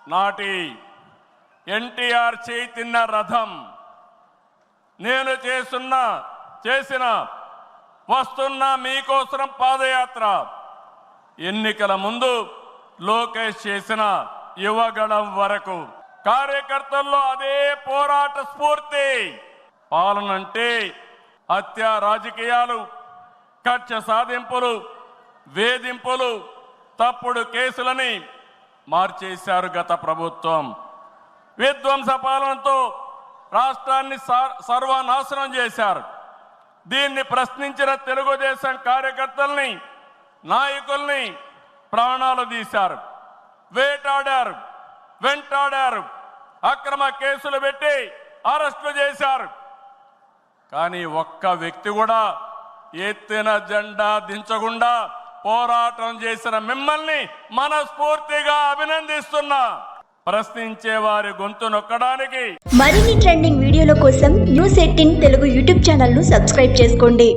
నాటి ఎన్టీఆర్ చేతిన్న రథం నేను చేసిన వస్తున్న మీకోసం పాదయాత్ర ఎన్నికల ముందు లోకేష్ చేసిన యువగళం వరకు కార్యకర్తల్లో అదే పోరాట స్ఫూర్తి. పాలన అంటే హత్య రాజకీయాలు, కక్ష సాధింపులు, వేధింపులు, తప్పుడు కేసులని మార్చేశారు గత ప్రభుత్వం. విధ్వంస పాలనతో రాష్ట్రాన్ని సర్వనాశనం చేశారు. దీన్ని ప్రశ్నించిన తెలుగుదేశం కార్యకర్తల్ని, నాయకుల్ని ప్రాణాలు తీశారు, వేటాడారు, వెంటాడారు, అక్రమ కేసులు పెట్టి అరెస్టులు చేశారు. కానీ ఒక్క వ్యక్తి కూడా ఎత్తిన జెండా దించకుండా పోరాటం చేసిన మిమ్మల్ని మనస్ఫూర్తిగా అభినందిస్తున్నా. ప్రశ్నించే వారి గొంతు నొక్కడానికి మరిన్ని ట్రెండింగ్ వీడియోల కోసం న్యూస్ 18 తెలుగు యూట్యూబ్ ఛానల్ ను సబ్స్క్రైబ్ చేసుకోండి.